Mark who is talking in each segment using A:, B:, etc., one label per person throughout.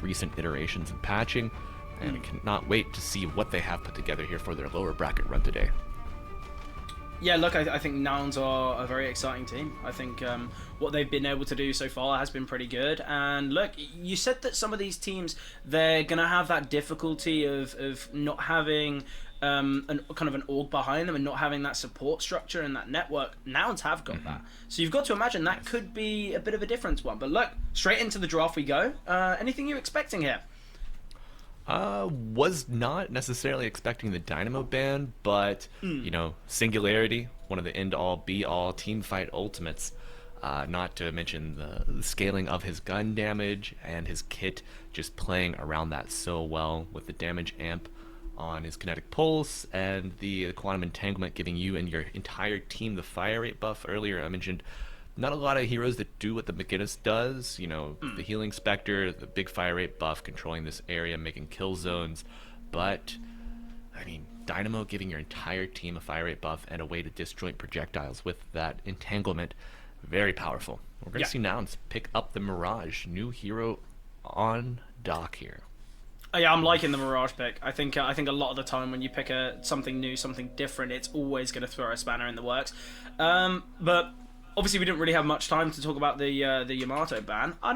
A: recent iterations and patching, and I cannot wait to see what they have put together here for their lower bracket run today.
B: Yeah, look, I think Nouns are a very exciting team. I think what they've been able to do so far has been pretty good. And look, you said that some of these teams, they're going to have that difficulty of not having an kind of an org behind them and not having that support structure and that network. Nouns have got that. So you've got to imagine that could be a bit of a different one. But look, straight into the draft we go. Anything you're expecting here?
A: Was not necessarily expecting the Dynamo ban, but you know, Singularity, one of the end-all, be-all team fight ultimates. Not to mention the scaling of his gun damage and his kit, just playing around that so well with the damage amp on his kinetic pulse and the quantum entanglement, giving you and your entire team the fire rate buff. Earlier I mentioned not a lot of heroes that do what the McGinnis does, you know, the healing specter, the big fire rate buff, controlling this area, making kill zones. But I mean, Dynamo giving your entire team a fire rate buff and a way to disjoint projectiles with that entanglement, very powerful. We're going to see Nouns pick up the Mirage, new hero on dock here.
B: Yeah, I'm liking the Mirage pick. I think a lot of the time when you pick something new, something different, it's always going to throw a spanner in the works. But obviously, we didn't really have much time to talk about the Yamato ban. I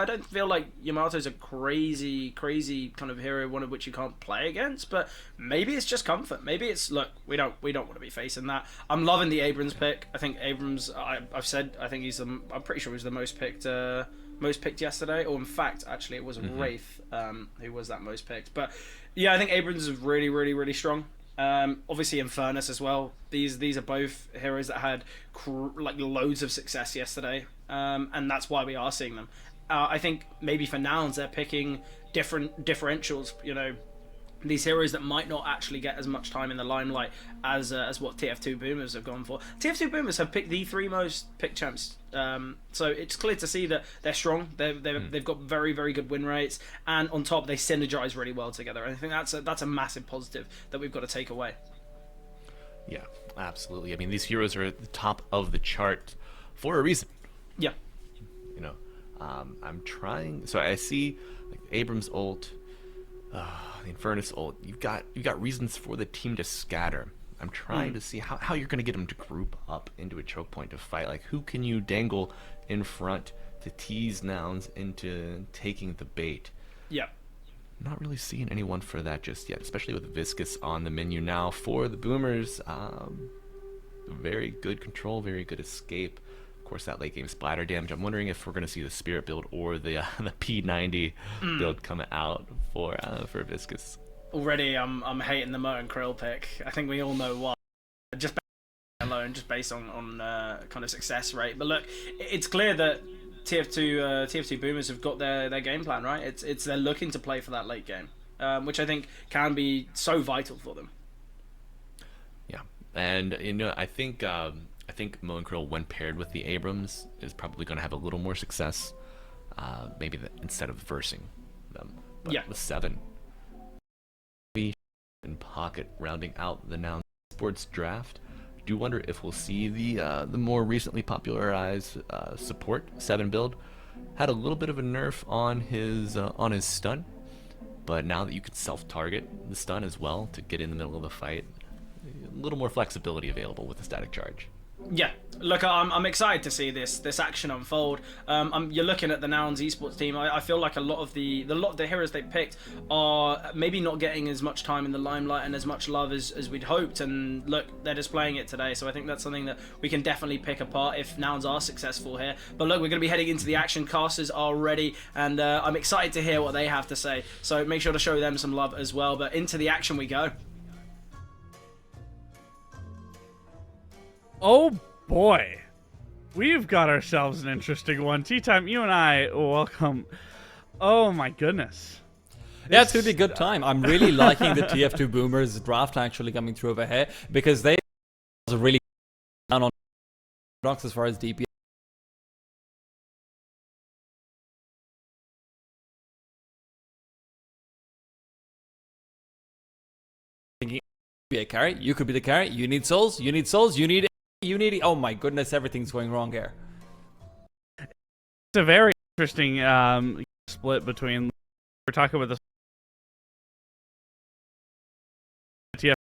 B: don't feel like Yamato's a crazy kind of hero, one of which you can't play against. But maybe it's just comfort. Maybe it's, look, we don't want to be facing that. I'm loving the Abrams pick. I think Abrams. I've said I think I'm pretty sure he was the most picked yesterday. Or in fact, actually, it was Wraith who was that most picked. But yeah, I think Abrams is really strong. Obviously Infernus as well. These are both heroes that had like loads of success yesterday, and that's why we are seeing them. I think maybe for Nouns they're picking different differentials. You know, these heroes that might not actually get as much time in the limelight as what TF2 Boomers have gone for. TF2 Boomers have picked the 3 most picked champs, so it's clear to see that they're strong. They've got very good win rates, and on top they synergize really well together. And I think that's a massive positive that we've got to take away.
A: Yeah, absolutely. I mean, these heroes are at the top of the chart for a reason.
B: Yeah.
A: You know, I'm trying. So I see like Abrams ult. The Infernus ult, you've got reasons for the team to scatter. I'm trying to see how you're going to get them to group up into a choke point to fight. Like, who can you dangle in front to tease Nouns into taking the bait?
B: Yeah.
A: Not really seeing anyone for that just yet, especially with Viscous on the menu now for the Boomers. Very good control, very good escape. Of course, that late game splatter damage. I'm wondering if we're going to see the Spirit build or the P90 build come out for Viscous.
B: Already, I'm hating the Mo and Krill pick. I think we all know why. Just alone, just based on kind of success rate. But look, it's clear that TF2 Boomers have got their game plan right. It's they're looking to play for that late game, which I think can be so vital for them.
A: Yeah, and you know, I think Mo and Krill, when paired with the Abrams, is probably going to have a little more success. Maybe instead of versing them. But with 7 in pocket rounding out the Nouns Esports draft. I do wonder if we'll see the more recently popularized support 7 build. Had a little bit of a nerf on his stun, but now that you can self-target the stun as well to get in the middle of the fight, a little more flexibility available with the static charge.
B: Yeah, look, I'm excited to see this action unfold. You're looking at the Nouns Esports team. I feel like a lot of the heroes they picked are maybe not getting as much time in the limelight and as much love as we'd hoped. And look, they're displaying it today. So I think that's something that we can definitely pick apart if Nouns are successful here. But look, we're going to be heading into the action. Casters are ready, and I'm excited to hear what they have to say. So make sure to show them some love as well. But into the action we go.
C: Oh boy, we've got ourselves an interesting one. Tea Time, you and I welcome. Oh my goodness.
D: Yeah, it's going to be a good time. I'm really liking the TF2 Boomers draft actually coming through over here because they are really down on blocks as far as DPS. Be a carry. You could be the carry. You need souls. You need souls. You need. Oh my goodness, everything's going wrong here.
C: It's a very interesting split between. We're talking about the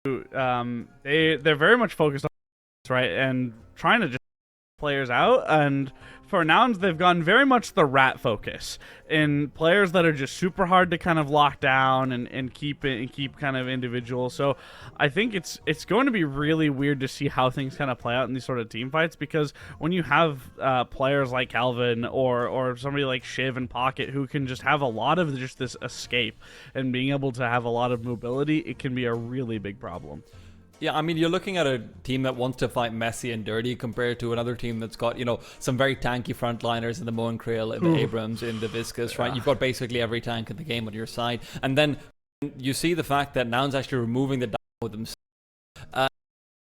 C: TF2. They're very much focused on this, right, and trying to just players out, and for Nouns they've gone very much the rat focus in players that are just super hard to kind of lock down and keep kind of individual. So I think it's going to be really weird to see how things kind of play out in these sort of team fights, because when you have players like Calvin or somebody like Shiv and Pocket who can just have a lot of just this escape and being able to have a lot of mobility, it can be a really big problem.
D: Yeah, I mean, you're looking at a team that wants to fight messy and dirty compared to another team that's got, some very tanky frontliners in the Moen Creel, in the Abrams, in the Viscous, right? You've got basically every tank in the game on your side. And then you see the fact that Nouns actually removing the dynamo themselves.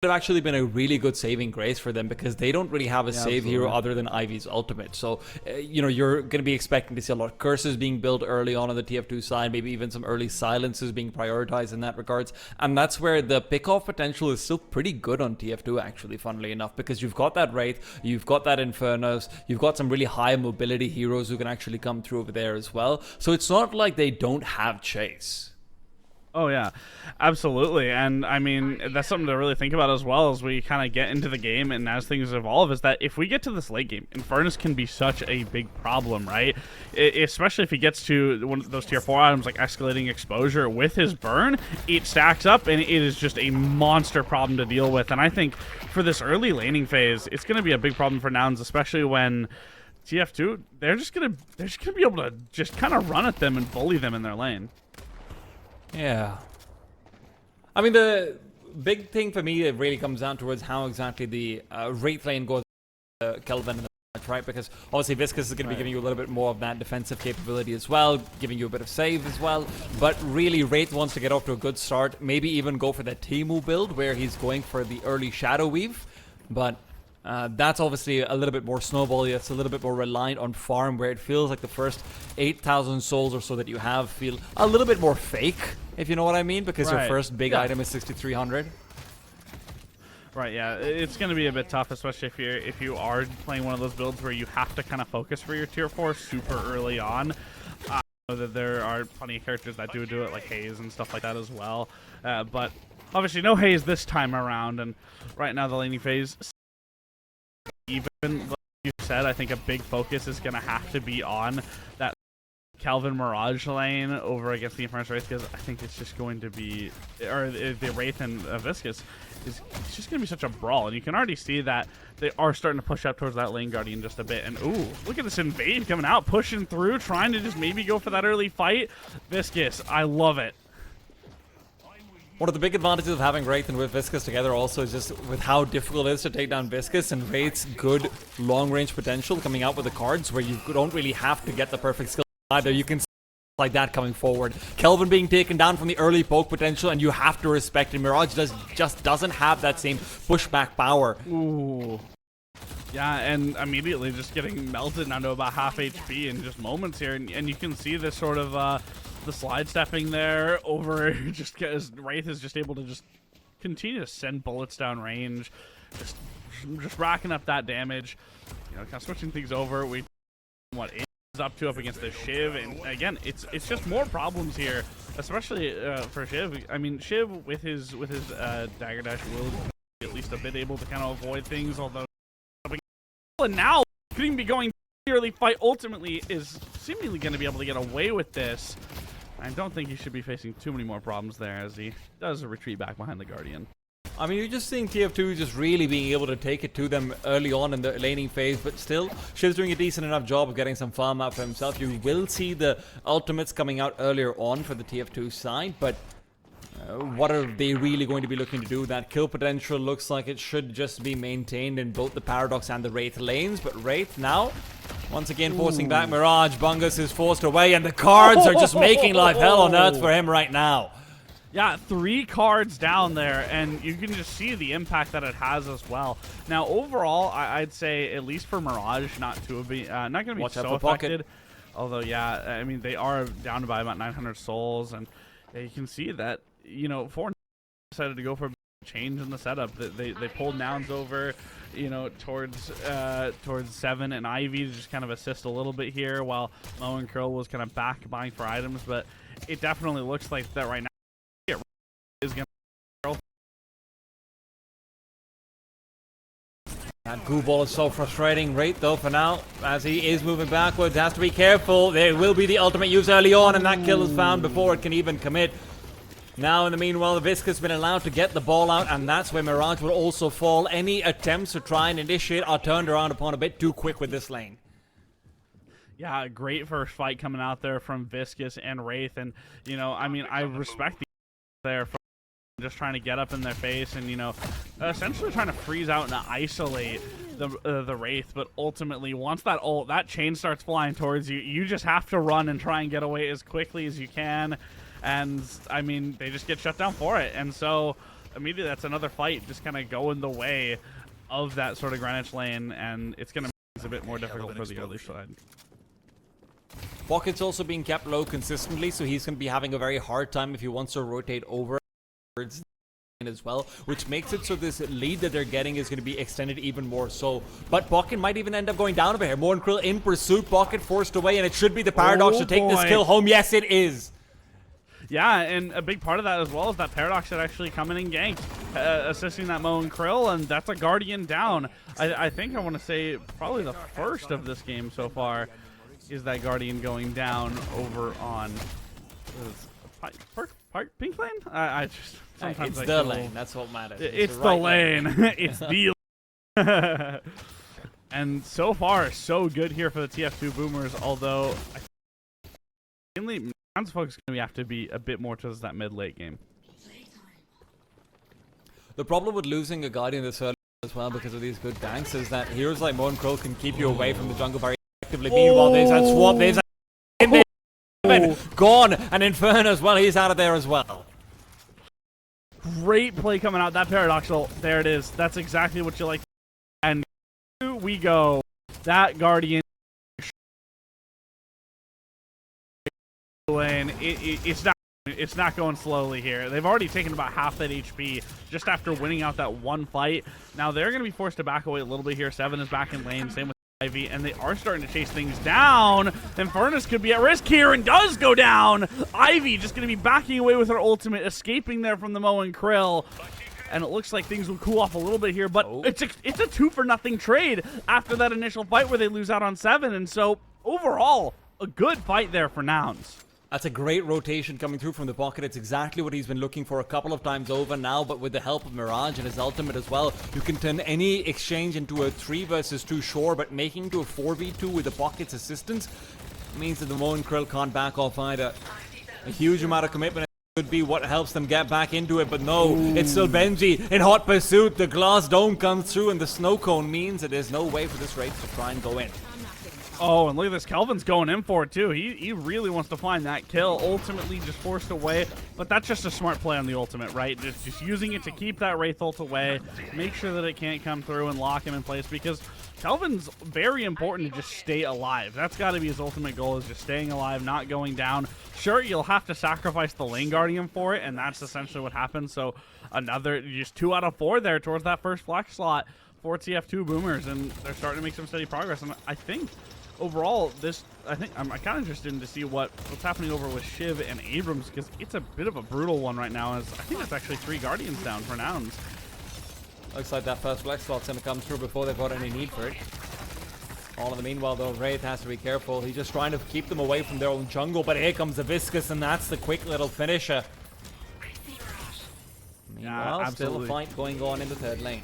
D: Have actually been a really good saving grace for them, because they don't really have a save hero other than Ivy's ultimate. So, you're going to be expecting to see a lot of curses being built early on the TF2 side, maybe even some early silences being prioritized in that regards. And that's where the pick-off potential is still pretty good on TF2, actually, funnily enough, because you've got that Wraith, you've got that Infernos, you've got some really high mobility heroes who can actually come through over there as well. So it's not like they don't have chase.
C: Oh, yeah, absolutely. And I mean, that's something to really think about as well as we kind of get into the game and as things evolve, is that if we get to this late game, Infernus can be such a big problem, right? Especially if he gets to one of those tier 4 items like escalating exposure with his burn, it stacks up and it is just a monster problem to deal with. And I think for this early laning phase, it's going to be a big problem for Nouns, especially when TF2, they're just gonna be able to just kind of run at them and bully them in their lane.
D: Yeah. I mean, the big thing for me, it really comes down towards how exactly the Wraith lane goes Kelvin in the match, right? Because obviously Viscous is going to be giving you a little bit more of that defensive capability as well, giving you a bit of save as well. But really, Wraith wants to get off to a good start, maybe even go for the Temu build where he's going for the early Shadow Weave. But that's obviously a little bit more snowball-y. It's a little bit more reliant on farm, where it feels like the first 8,000 souls or so that you have feel a little bit more fake, if you know what I mean, because your first big item is 6,300.
C: Right, yeah, it's going to be a bit tough, especially if you are playing one of those builds where you have to kind of focus for your tier 4 super early on. I know that there are plenty of characters that do it, like Haze and stuff like that as well. But obviously no Haze this time around, and right now the laning phase, even like you said, I think a big focus is going to have to be on that Calvin Mirage lane over against the Infernus Wraith, because I think it's just going to be, or the Wraith and Viscous, it's just going to be such a brawl. And you can already see that they are starting to push up towards that lane guardian just a bit. And ooh, look at this invade coming out, pushing through, trying to just maybe go for that early fight. Viscous, I love it.
D: One of the big advantages of having Wraith and with Viscous together also is just with how difficult it is to take down Viscous, and Wraith's good long-range potential coming out with the cards where you don't really have to get the perfect skill either. You can like that coming forward. Kelvin being taken down from the early poke potential, and you have to respect it. Mirage just doesn't have that same pushback power.
C: Ooh. Yeah, and immediately just getting melted down to about half HP in just moments here, and you can see this sort of the slide stepping there over, just because Wraith is just able to just continue to send bullets down range, just racking up that damage. Kind of switching things over. We what is up against the Shiv, and again, it's just more problems here, especially for Shiv. I mean, Shiv with his dagger dash will be at least a bit able to kind of avoid things, although. And now, couldn't be going the early fight, ultimately is seemingly going to be able to get away with this. I don't think he should be facing too many more problems there, as he does retreat back behind the Guardian.
D: I mean, you're just seeing TF2 just really being able to take it to them early on in the laning phase, but still, Shiv's doing a decent enough job of getting some farm out for himself. You will see the ultimates coming out earlier on for the TF2 side, but what are they really going to be looking to do? That kill potential looks like it should just be maintained in both the Paradox and the Wraith lanes, but Wraith now, once again forcing back Mirage. Bungus is forced away, and the cards are just making life hell on earth for him right now.
C: Yeah, 3 cards down there, and you can just see the impact that it has as well. Now, overall, I'd say, at least for Mirage, not going to be so affected. Although, yeah, I mean, they are down by about 900 souls, and you can see that, Four decided to go for a change in the setup. They pulled Nouns over. you know, towards Seven and Ivy to just kind of assist a little bit here, while Mo and Curl was kind of back buying for items. But it definitely looks like that right now. It is going to.
D: That goo ball is so frustrating. Wraith, though, for now, as he is moving backwards, has to be careful. There will be the ultimate use early on, and that kill is found before it can even commit. Now, in the meanwhile, the Visca's has been allowed to get the ball out, and that's where Mirage will also fall. Any attempts to try and initiate are turned around upon a bit too quick with this lane.
C: Yeah, great first fight coming out there from Viscous and Wraith, and, you know, I mean, I respect the there for just trying to get up in their face and, you know, essentially trying to freeze out and isolate the Wraith. But ultimately, once that chain starts flying towards you, you just have to run and try and get away as quickly as you can. And I mean, they just get shut down for it. And so immediately, that's another fight just kind of going the way of that sort of Greenwich lane, and it's going to make it a bit more difficult for the early side.
D: Pocket's also being kept low consistently, so he's going to be having a very hard time if he wants to rotate over as well, which makes it so this lead that they're getting is going to be extended even more so. But Pocket might even end up going down over here. More and Krill in pursuit, Pocket forced away, and it should be the Paradox to take this kill home. Yes, it is.
C: Yeah, and a big part of that as well is that Paradox should actually come in and gank, assisting that Mo and Krill, and that's a Guardian down. I think I want to say probably the first of this game so far is that Guardian going down over on Pink Lane? I just sometimes
D: it's the lane. That's what matters.
C: It's the lane. It's the lane. And so far, so good here for the TF2 Boomers. Although, mainly, Nouns folks going to have to be a bit more towards that mid-late game.
D: The problem with losing a Guardian this early as well, because of these good ganks, is that heroes like Mo and Krill can keep you away from the jungle very effectively. Meanwhile, there's that swap. There's that gone, and Inferno as well. He's out of there as well.
C: Great play coming out. That Paradoxal, there it is. That's exactly what you like. And here we go. That Guardian lane. It's not going slowly here. They've already taken about half that HP just after winning out that one fight. Now they're going to be forced to back away a little bit here. Seven is back in lane. Same with Ivy, and they are starting to chase things down. Infernus could be at risk here and does go down. Ivy just going to be backing away with her ultimate, escaping there from the Mo and Krill. And it looks like things will cool off a little bit here, but it's a 2-for-0 trade after that initial fight where they lose out on Seven. And so overall, a good fight there for Nouns.
D: That's a great rotation coming through from the Pocket. It's exactly what he's been looking for a couple of times over now, but with the help of Mirage and his ultimate as well, you can turn any exchange into a 3 versus 2, sure, but making it to a 4v2 with the Pocket's assistance means that the Mo and Krill can't back off either. A huge amount of commitment could be what helps them get back into it, but no, it's still Benji in hot pursuit. The glass dome comes through, and the snow cone means that there's no way for this Wraith to try and go in.
C: Oh, and look at this. Kelvin's going in for it, too. He really wants to find that kill. Ultimately just forced away. But that's just a smart play on the ultimate, right? Just using it to keep that Wraith ult away. Make sure that it can't come through and lock him in place. Because Kelvin's very important to just stay alive. That's got to be his ultimate goal, is just staying alive, not going down. Sure, you'll have to sacrifice the lane guardian for it. And that's essentially what happens. So another, just 2 out of 4 there towards that first flex slot for TF2 Boomers. And they're starting to make some steady progress. And I think overall, I'm kind of interested in to see what's happening over with Shiv and Abrams, because it's a bit of a brutal one right now. As I think it's actually 3 Guardians down for Nouns.
D: Looks like that first flex slot's going to come through before they've got any need for it. All in the meanwhile, though, Wraith has to be careful. He's just trying to keep them away from their own jungle, but here comes the Viscous, and that's the quick little finisher. Meanwhile, still a fight going on in the third lane.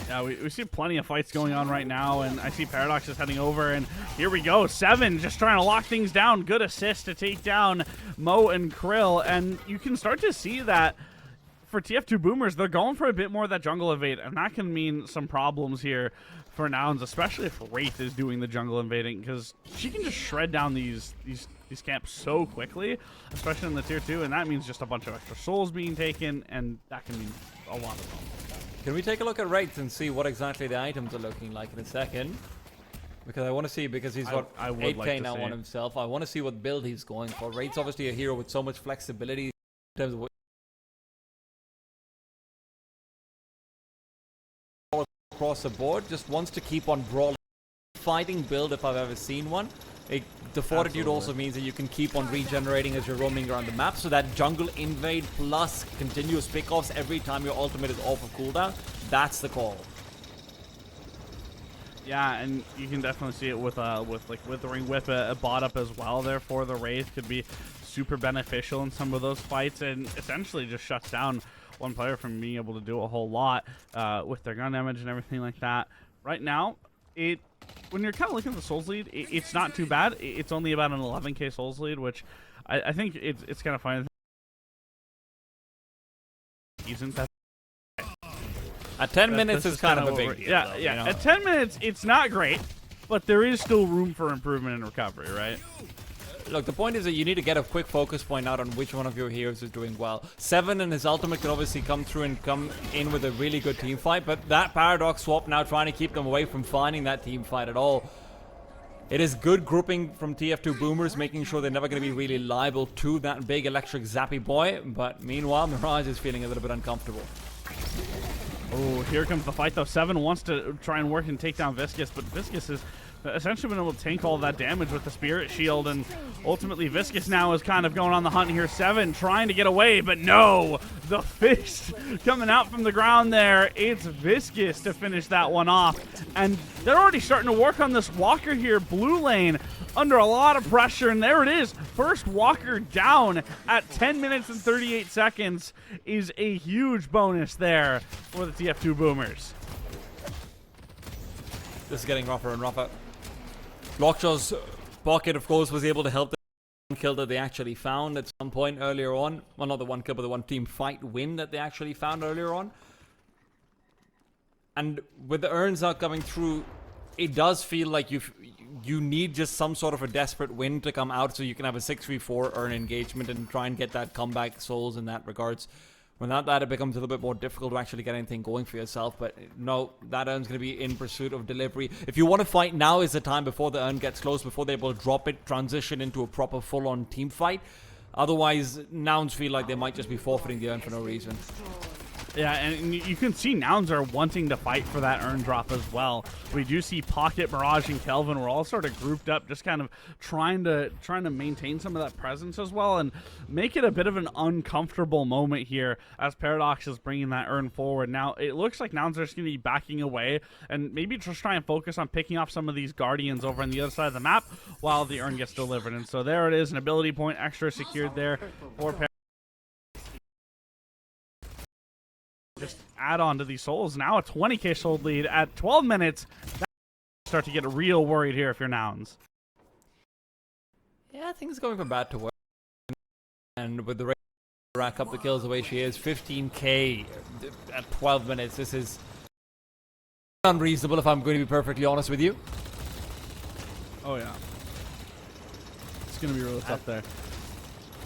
C: Yeah, we see plenty of fights going on right now, and I see Paradox is heading over, and here we go. Seven just trying to lock things down. Good assist to take down Mo and Krill, and you can start to see that for TF2 Boomers, they're going for a bit more of that jungle evade, and that can mean some problems here for Nouns, especially if Wraith is doing the jungle invading, because she can just shred down these camps so quickly, especially in the tier 2, and that means just a bunch of extra souls being taken, and that can mean a lot of problems.
D: Can we take a look at Wraith and see what exactly the items are looking like in a second? Because I want to see, because he's got 8k like now on himself. I want to see what build he's going for. Wraith's obviously a hero with so much flexibility in terms of what across the board. Just wants to keep on brawling. Fighting build if I've ever seen one. The fortitude also means that you can keep on regenerating as you're roaming around the map, so that jungle invade plus continuous pickoffs every time your ultimate is off of cooldown, that's the call.
C: Yeah, and you can definitely see it with like Withering Whip, a bot up as well there for the Wraith could be super beneficial in some of those fights, and essentially just shuts down one player from being able to do a whole lot with their gun damage and everything like that. Right now, when you're kind of looking at the Souls lead, it's not too bad. It's only about an 11k Souls lead, which I think it's kind of funny. Isn't that
D: at 10 minutes is kind of a big deal?
C: Yeah,
D: though,
C: yeah.
D: you know?
C: At 10 minutes, it's not great, but there is still room for improvement and recovery, right?
D: Look, the point is that you need to get a quick focus point out on which one of your heroes is doing well. Seven and his ultimate can obviously come through and come in with a really good team fight, but that Paradox swap now trying to keep them away from finding that team fight at all. It is good grouping from TF2 Boomers, making sure they're never going to be really liable to that big electric zappy boy, but meanwhile, Mirage is feeling a little bit uncomfortable.
C: Oh, here comes the fight, though. Seven wants to try and work and take down Viscous, but Viscous has essentially been able to tank all that damage with the Spirit Shield, and ultimately Viscous now is kind of going on the hunt here. Seven trying to get away, but no! The fist coming out from the ground there. It's Viscous to finish that one off, and they're already starting to work on this Walker here. Blue lane under a lot of pressure, and there it is. First Walker down at 10 minutes and 38 seconds is a huge bonus there for the TF2 Boomers.
D: This is getting rougher and rougher. Lockjaw's pocket, of course, was able to help the one kill that they actually found at some point earlier on. Well, not the one kill, but the one team fight win that they actually found earlier on. And with the urns not coming through, it does feel like you need just some sort of a desperate win to come out so you can have a 6v4 urn engagement and try and get that comeback souls in that regards. Without that, it becomes a little bit more difficult to actually get anything going for yourself. But no, that urn's going to be in pursuit of delivery. If you want to fight, now is the time before the urn gets close, before they're able to drop it, transition into a proper full-on team fight. Otherwise, Nouns feel like they might just be forfeiting the urn for no reason.
C: Yeah, and you can see Nouns are wanting to fight for that urn drop as well. We do see Pocket, Mirage, and Kelvin. We're all sort of grouped up, just kind of trying to maintain some of that presence as well and make it a bit of an uncomfortable moment here as Paradox is bringing that urn forward. Now, it looks like Nouns are just going to be backing away and maybe just try and focus on picking off some of these Guardians over on the other side of the map while the urn gets delivered. And so there it is, an ability point extra secured there for Paradox. Just add on to these souls. Now a 20k soul lead at 12 minutes. Start to get real worried here if you're Nouns.
D: Yeah, things going from bad to worse. And with the rack up the kills the way she is, 15k at 12 minutes. This is unreasonable if I'm going to be perfectly honest with you.
C: Oh yeah. It's going to be really tough there.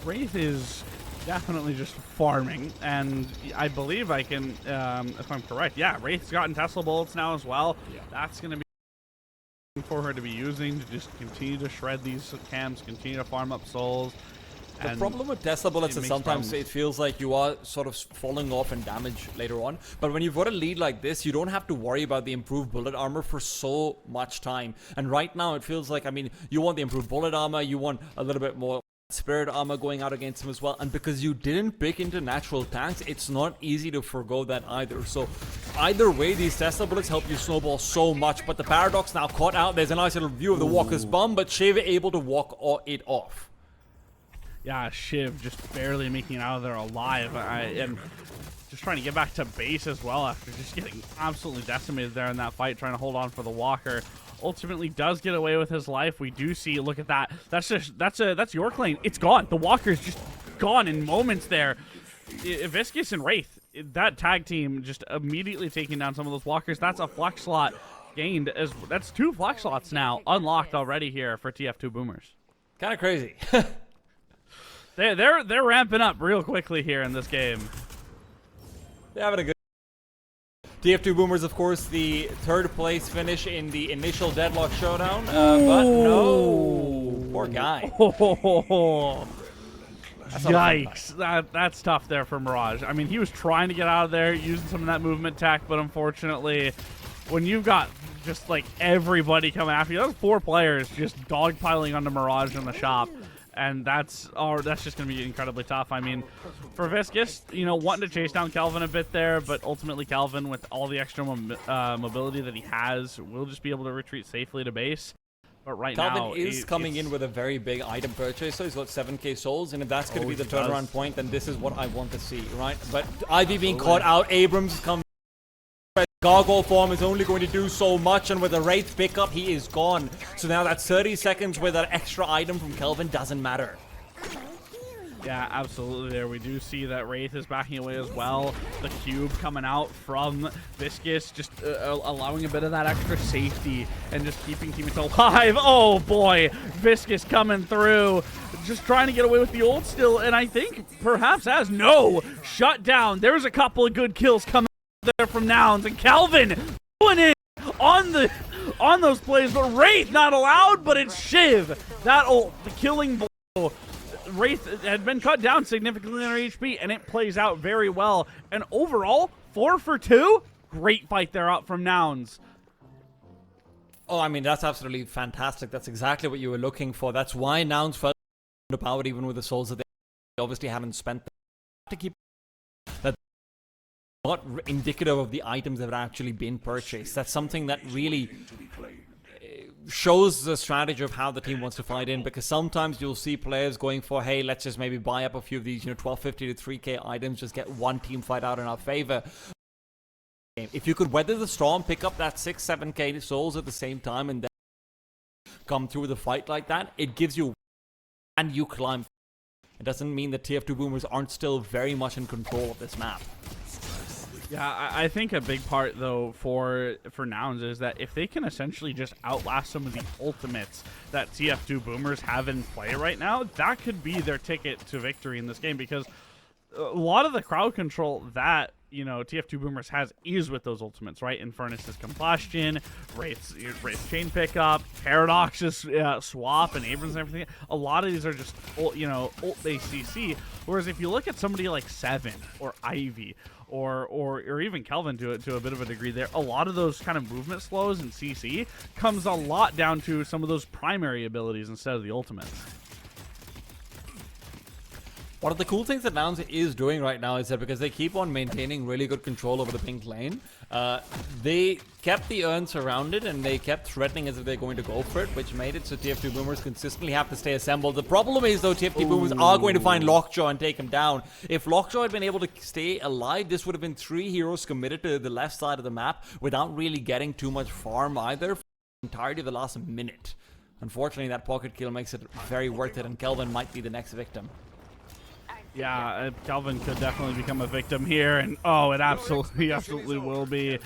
C: Wraith is definitely just farming, and I believe I can, if I'm correct, yeah, Wraith's gotten Tesla bullets now as well. Yeah. That's going to be for her to be using to just continue to shred these cams, continue to farm up souls.
D: The problem with Tesla bullets is sometimes it feels like you are sort of falling off in damage later on. But when you've got a lead like this, you don't have to worry about the improved bullet armor for so much time. And right now it feels like, I mean, you want the improved bullet armor, you want a little bit more spirit armor going out against him as well, and because you didn't pick into natural tanks, it's not easy to forgo that either. So either way, these Tesla bullets help you snowball so much, but the Paradox now caught out. There's a nice little view of the Walker's bum, but Shiv able to walk it off.
C: Yeah, Shiv just barely making it out of there alive, and just trying to get back to base as well after just getting absolutely decimated there in that fight, trying to hold on for the Walker. Ultimately does get away with his life. We do see, look at that. That's York lane. It's gone. The Walker's just gone in moments there. Viscous and Wraith, that tag team just immediately taking down some of those Walkers. That's a flex slot gained. That's 2 flex slots now unlocked already here for TF2 Boomers.
D: Kind of crazy.
C: They're ramping up real quickly here in this game.
D: They're having a good TF2 Boomers, of course, the 3rd place finish in the initial Deadlock Showdown, but no, poor guy.
C: Yikes, that's tough there for Mirage. I mean, he was trying to get out of there using some of that movement tech, but unfortunately, when you've got just like everybody coming after you, those 4 players just dogpiling onto Mirage in the shop. And that's just going to be incredibly tough. I mean, for Viscus, you know, wanting to chase down Kelvin a bit there, but ultimately Kelvin, with all the extra mobility that he has, will just be able to retreat safely to base. But right now,
D: Kelvin is coming in with a very big item purchase, so he's got 7k souls, and if that's going to be the turnaround point, then this is what I want to see, right? But Ivy being caught out, Abrams coming. Gargoyle form is only going to do so much, and with the Wraith pickup, he is gone. So now that 30 seconds with that extra item from Kelvin doesn't matter.
C: Yeah, absolutely. There we do see that Wraith is backing away as well. The cube coming out from Viscus, just allowing a bit of that extra safety and just keeping teammates alive. Oh boy, Viscus coming through, just trying to get away with the ult still, and I think perhaps as no shut down. There's a couple of good kills coming there from Nouns, and Kelvin going in on those plays, but Wraith not allowed. But it's Shiv, that ult, the killing blow. Wraith had been cut down significantly in her HP, and it plays out very well. And overall, 4 for 2, great fight there out from Nouns.
D: Oh, I mean, that's absolutely fantastic. That's exactly what you were looking for. That's why Nouns felt underpowered even with the souls that they obviously haven't spent to keep that. Not indicative of the items that have actually been purchased. That's something that really shows the strategy of how the team wants to fight in, because sometimes you'll see players going for, hey, let's just maybe buy up a few of these, 1250 to 3k items, just get one team fight out in our favor. If you could weather the storm, pick up that 6-7k souls at the same time, and then come through with a fight like that, it gives you, and you climb. It doesn't mean that TF2 Boomers aren't still very much in control of this map.
C: Yeah, I think a big part, though, for Nouns is that if they can essentially just outlast some of the ultimates that TF2 Boomers have in play right now, that could be their ticket to victory in this game, because a lot of the crowd control that, TF2 Boomers has is with those ultimates, right? Infernus's Combustion, Wraith's Chain Pickup, Paradox's Swap, and Abrams and everything. A lot of these are just, ult-based CC, whereas if you look at somebody like Seven or Ivy, or even Kelvin to a bit of a degree there, a lot of those kind of movement slows and CC comes a lot down to some of those primary abilities instead of the ultimates.
D: One of the cool things that Nouns is doing right now is that because they keep on maintaining really good control over the pink lane, they kept the urn surrounded and they kept threatening as if they're going to go for it, which made it so TF2 Boomers consistently have to stay assembled. The problem is, though, TF2 Boomers are going to find Lockjaw and take him down. If Lockjaw had been able to stay alive, this would have been 3 heroes committed to the left side of the map without really getting too much farm either for the entirety of the last minute. Unfortunately, that pocket kill makes it very worth it, and Kelvin might be the next victim.
C: Yeah, Kelvin could definitely become a victim here, and it absolutely will be.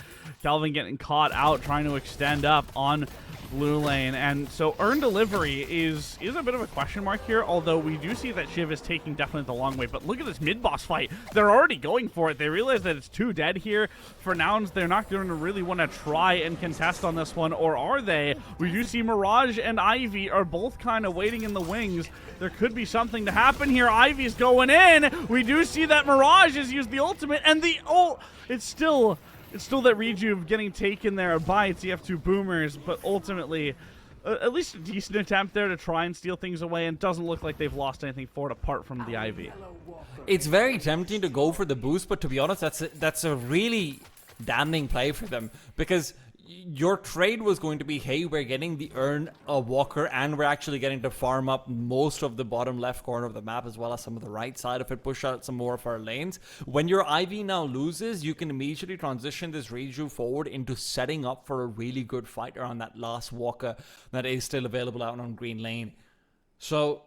C: Kelvin getting caught out trying to extend up on blue lane, and so earn delivery is a bit of a question mark here, although we do see that Shiv is taking definitely the long way. But look at this mid-boss fight. They're already going for it. They realize that it's too dead here. For Nouns, they're not going to really want to try and contest on this one, or are they? We do see Mirage and Ivy are both kind of waiting in the wings. There could be something to happen here. Ivy's going in. We do see that Mirage has used the ultimate, and the ult, it's still that rejuve getting taken there by TF2 Boomers, but ultimately, at least a decent attempt there to try and steal things away, and doesn't look like they've lost anything for it apart from the Ivy.
D: It's very tempting to go for the boost, but to be honest, that's a really damning play for them, because your trade was going to be, hey, we're getting the Urn Walker, and we're actually getting to farm up most of the bottom left corner of the map as well as some of the right side of it, push out some more of our lanes. When your Ivy now loses, you can immediately transition this rejuve forward into setting up for a really good fight around that last Walker that is still available out on green lane. So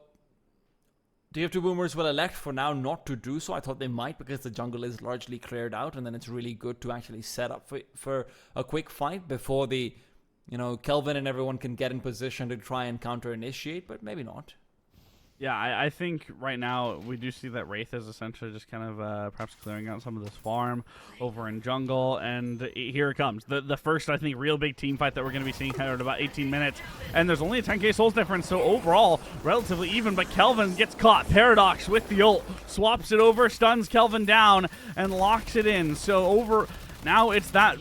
D: TF2 Boomers will elect for now not to do so. I thought they might, because the jungle is largely cleared out, and then it's really good to actually set up for a quick fight before the, Kelvin and everyone can get in position to try and counter-initiate, but maybe not.
C: Yeah, I think right now we do see that Wraith is essentially just kind of perhaps clearing out some of this farm over in jungle, and here it comes. The first, I think, real big team fight that we're going to be seeing here in about 18 minutes, and there's only a 10k souls difference, so overall, relatively even, but Kelvin gets caught. Paradox with the ult, swaps it over, stuns Kelvin down, and locks it in. So now it's that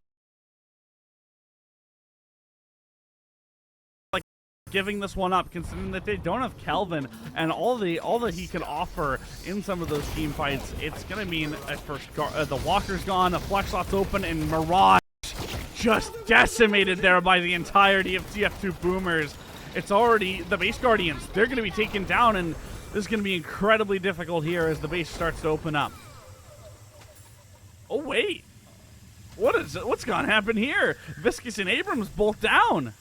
C: giving this one up, considering that they don't have Kelvin and all that he can offer in some of those team fights. It's gonna mean at first the Walker's gone, the flex slot's open, and Mirage just decimated there by the entirety of TF2 Boomers. It's already the base Guardians. They're gonna be taken down, and this is gonna be incredibly difficult here as the base starts to open up. Oh wait. What's gonna happen here? Viscous and Abrams both down.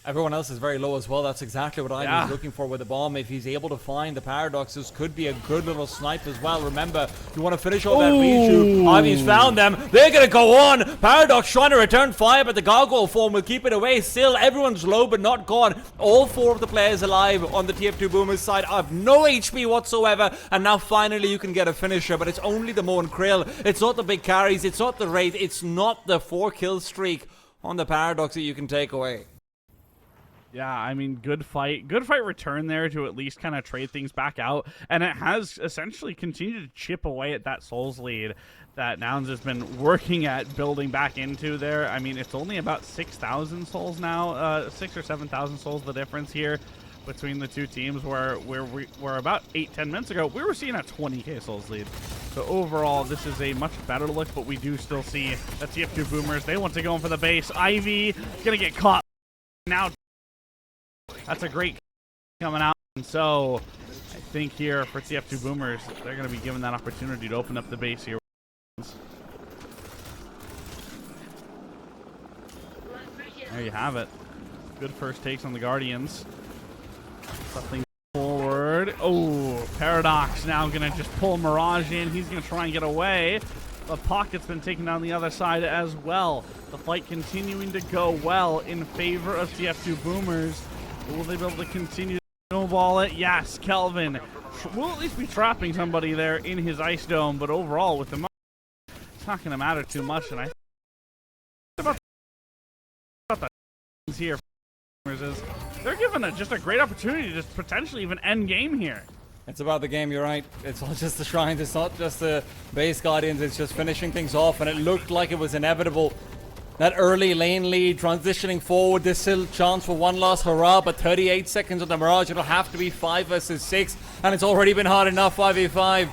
D: Everyone else is very low as well. That's exactly what I was looking for with the bomb. If he's able to find the Paradox, this could be a good little snipe as well. Remember, you want to finish all that reshoot. Ivy's found them. They're going to go on. Paradox trying to return fire, but the gargoyle form will keep it away. Still, everyone's low, but not gone. All 4 of the players alive on the TF2 Boomers side have no HP whatsoever. And now finally you can get a finisher, but it's only the Moan Krill. It's not the big carries. It's not the Wraith. It's not the 4-kill streak on the Paradox that you can take away.
C: Yeah, I mean, good fight return there to at least kind of trade things back out, and it has essentially continued to chip away at that Souls lead that Nouns has been working at building back into there. I mean, it's only about 6,000 souls now, 6 or 7,000 souls the difference here between the two teams, where we're about 8-10 minutes ago, we were seeing a 20k souls lead. So overall, this is a much better look, but we do still see the TF2 Boomers. They want to go in for the base. Ivy gonna get caught now. That's a great coming out, and so I think here for TF2 Boomers, they're going to be given that opportunity to open up the base here. There you have it. Good first takes on the Guardians. Something forward. Oh, Paradox now going to just pull Mirage in. He's going to try and get away. The Pocket's been taken down the other side as well. The fight continuing to go well in favor of TF2 Boomers. Will they be able to continue to snowball it? Yes, Kelvin will at least be trapping somebody there in his Ice Dome, but overall with the it's not going to matter too much. And I think about the here is they're given just a great opportunity to just potentially even end game here.
D: It's about the game, you're right. It's not just the Shrines, it's not just the base Guardians, it's just finishing things off, and it looked like it was inevitable. That early lane lead, transitioning forward, there's still chance for one last hurrah, but 38 seconds on the Mirage, it'll have to be 5 versus 6, and it's already been hard enough, 5v5.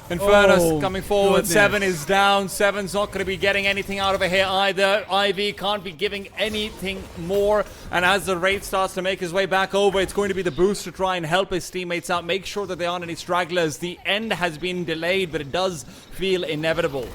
D: Infernus coming forward, goodness. 7 is down, 7's not going to be getting anything out of it here either. Ivy can't be giving anything more, and as the Wraith starts to make his way back over, it's going to be the boost to try and help his teammates out, make sure that there aren't any stragglers. The end has been delayed, but it does feel inevitable.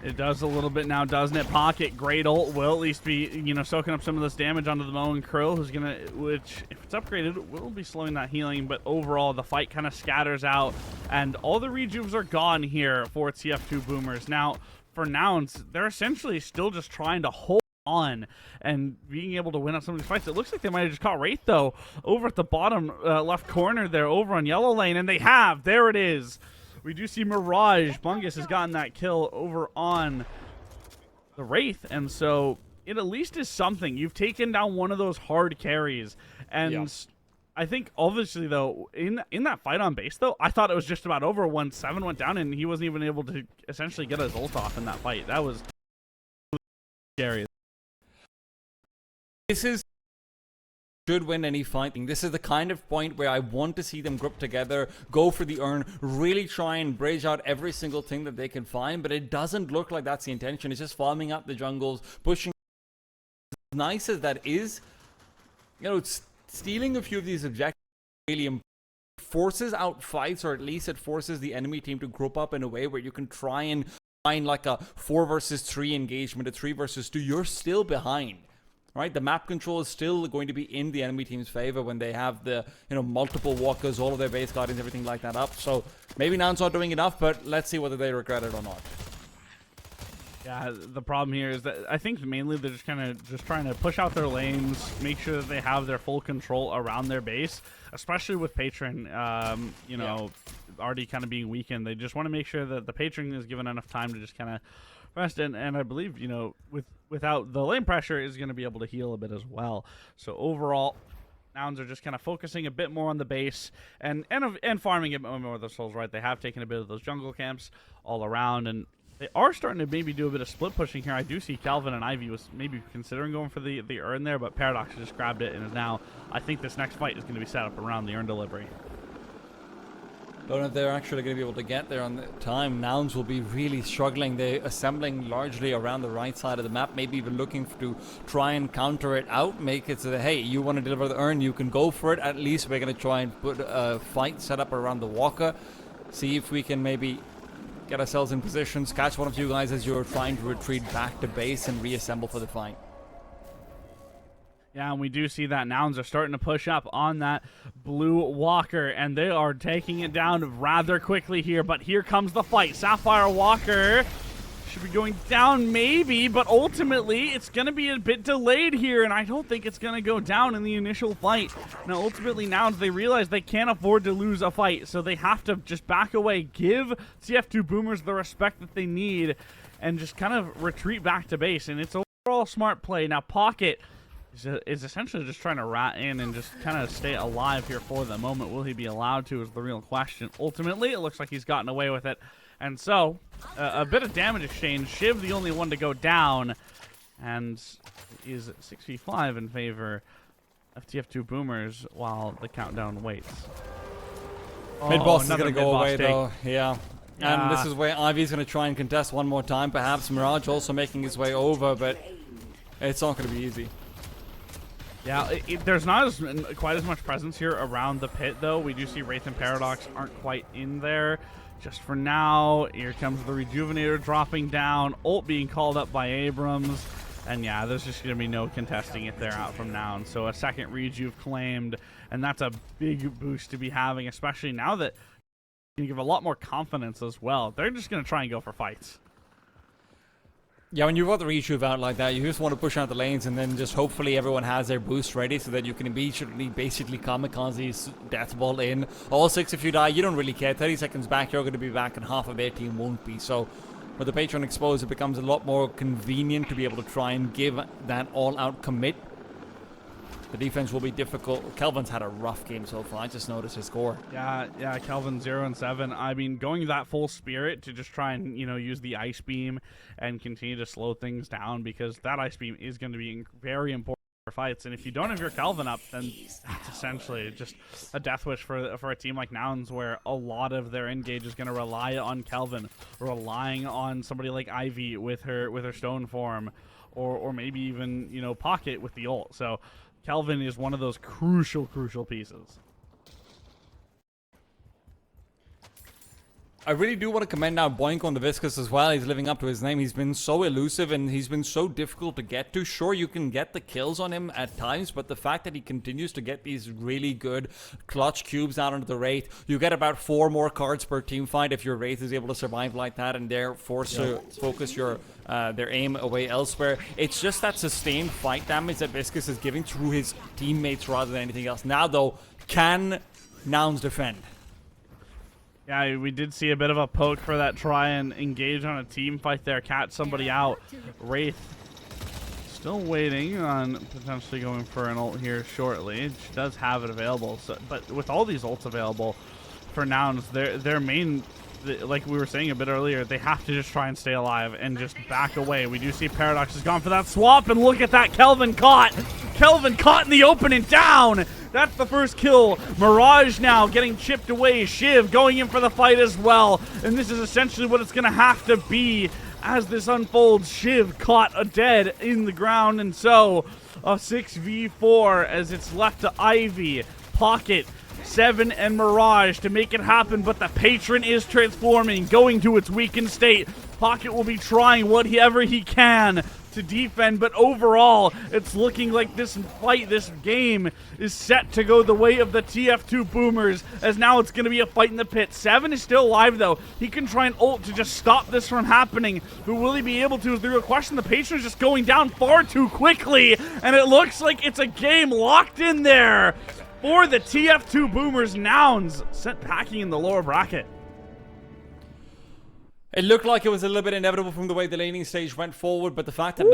C: It does a little bit now, doesn't it? Pocket, great ult, will at least be, soaking up some of this damage onto the Moan Krill, who's gonna, which, if it's upgraded, will be slowing that healing, but overall, the fight kind of scatters out, and all the rejuves are gone here for TF2 Boomers. Now, for Nouns, they're essentially still just trying to hold on and being able to win out some of these fights. It looks like they might have just caught Wraith, though, over at the bottom left corner there, over on yellow lane, and they have, there it is. We do see Mirage. Bungus has gotten that kill over on the Wraith, and so it at least is something. You've taken down one of those hard carries, and I think obviously though in that fight on base though, I thought it was just about over when 7 went down and he wasn't even able to essentially get his ult off in that fight. That was scary.
D: This is should win any fighting. This is the kind of point where I want to see them group together, go for the urn, really try and bridge out every single thing that they can find, but it doesn't look like that's the intention. It's just farming up the jungles, pushing. As nice as that is, it's stealing a few of these objectives really forces out fights, or at least it forces the enemy team to group up in a way where you can try and find like a 4 versus 3 engagement, a 3 versus 2. You're still behind. Right, the map control is still going to be in the enemy team's favor when they have the, multiple walkers, all of their base guardians, everything like that up. So maybe Nouns not doing enough, but let's see whether they regret it or not.
C: Yeah, the problem here is that I think mainly they're just trying to push out their lanes, make sure that they have their full control around their base, especially with Patron, already kind of being weakened. They just want to make sure that the Patron is given enough time to just kind of rest, and I believe, without the lane pressure is going to be able to heal a bit as well. So overall, Nouns are just kind of focusing a bit more on the base and farming a bit more of the souls, right? They have taken a bit of those jungle camps all around, and They are starting to maybe do a bit of split pushing here. I do see Calvin and Ivy was maybe considering going for the urn there, but Paradox just grabbed it and is now, I think this next fight is going to be set up around the urn delivery.
D: Don't know if they're actually going to be able to get there on the time. Nouns will be really struggling. They're assembling largely around the right side of the map, maybe even looking to try and counter it out, make it so that, hey, you want to deliver the urn, you can go for it. At least we're going to try and put a fight set up around the walker. See if we can maybe get ourselves in positions, catch one of you guys as you're trying to retreat back to base and reassemble for the fight.
C: Yeah, and we do see that Nouns are starting to push up on that blue walker, and they are taking it down rather quickly here, but here comes the fight. Sapphire Walker should be going down maybe, but ultimately it's going to be a bit delayed here, and I don't think it's going to go down in the initial fight. Now, ultimately, Nouns, they realize they can't afford to lose a fight, so they have to just back away, give TF2 Boomers the respect that they need, and just kind of retreat back to base, and it's overall smart play. Now, Pocket is essentially just trying to rat in and just kind of stay alive here for the moment. Will he be allowed to is the real question. Ultimately, it looks like he's gotten away with it. And so, a bit of damage exchange. Shiv, the only one to go down, and is 6v5 in favor of TF2 Boomers while the countdown waits.
D: Mid-boss is going to go away,
C: take.
D: though. Yeah. And this is where Ivy's going to try and contest one more time. Perhaps Mirage also making his way over, but it's not going to be easy.
C: Yeah, there's not quite as much presence here around the pit, though. We do see Wraith and Paradox aren't quite in there. Just for now, here comes the Rejuvenator dropping down, ult being called up by Abrams, and yeah, there's just going to be no contesting it there out from now. And so a second Rejuve claimed, and that's a big boost to be having, especially now that you give a lot more confidence as well. They're just going to try and go for fights.
D: Yeah, when you've got the Rejuve out like that, you just want to push out the lanes and then just hopefully everyone has their boost ready so that you can immediately basically kamikaze death ball in. All 6 if you die, you don't really care. 30 seconds back, you're going to be back and half of their team won't be. So with the Patron exposed, it becomes a lot more convenient to be able to try and give that all-out commit. The defense will be difficult. Kelvin's had a rough game so far. I just noticed his score.
C: Yeah, Kelvin 0-7. I mean, going that full spirit to just try and, use the Ice Beam and continue to slow things down, because that Ice Beam is going to be very important for fights. And if you don't have your Kelvin up, then that's essentially just a death wish for a team like Nouns, where a lot of their engage is going to rely on Kelvin, relying on somebody like Ivy with her stone form, or maybe even, Pocket with the ult. So Kelvin is one of those crucial pieces.
D: I really do want to commend now Boink on the Viscous as well. He's living up to his name. He's been so elusive and he's been so difficult to get to. Sure, you can get the kills on him at times, but the fact that he continues to get these really good clutch cubes out onto the Wraith, you get about 4 more cards per team fight if your Wraith is able to survive like that and they're forced to focus their aim away elsewhere. It's just that sustained fight damage that Viscous is giving through his teammates rather than anything else. Now, though, can Nouns defend?
C: Yeah, we did see a bit of a poke for that try and engage on a team fight there, catch somebody out. Wraith still waiting on potentially going for an ult here shortly. She does have it available, but with all these ults available for Nouns, their main, like we were saying a bit earlier, they have to just try and stay alive and just back away. We do see Paradox has gone for that swap, and look at that, Kelvin caught in the open and down. That's the first kill. Mirage now getting chipped away. Shiv going in for the fight as well. And this is essentially what it's going to have to be as this unfolds. Shiv caught dead in the ground. And so a 6v4 as it's left to Ivy, Pocket, 7, and Mirage to make it happen. But the Patron is transforming, going to its weakened state. Pocket will be trying whatever he can to defend, but overall, it's looking like this fight, this game, is set to go the way of the TF2 Boomers, as now it's going to be a fight in the pit. 7 is still alive, though. He can try and ult to just stop this from happening, but will he be able to is the real question. The Patron is just going down far too quickly, and it looks like it's a game locked in there for the TF2 Boomers. Nouns sent packing in the lower bracket.
D: It looked like it was a little bit inevitable from the way the laning stage went forward, but the fact that now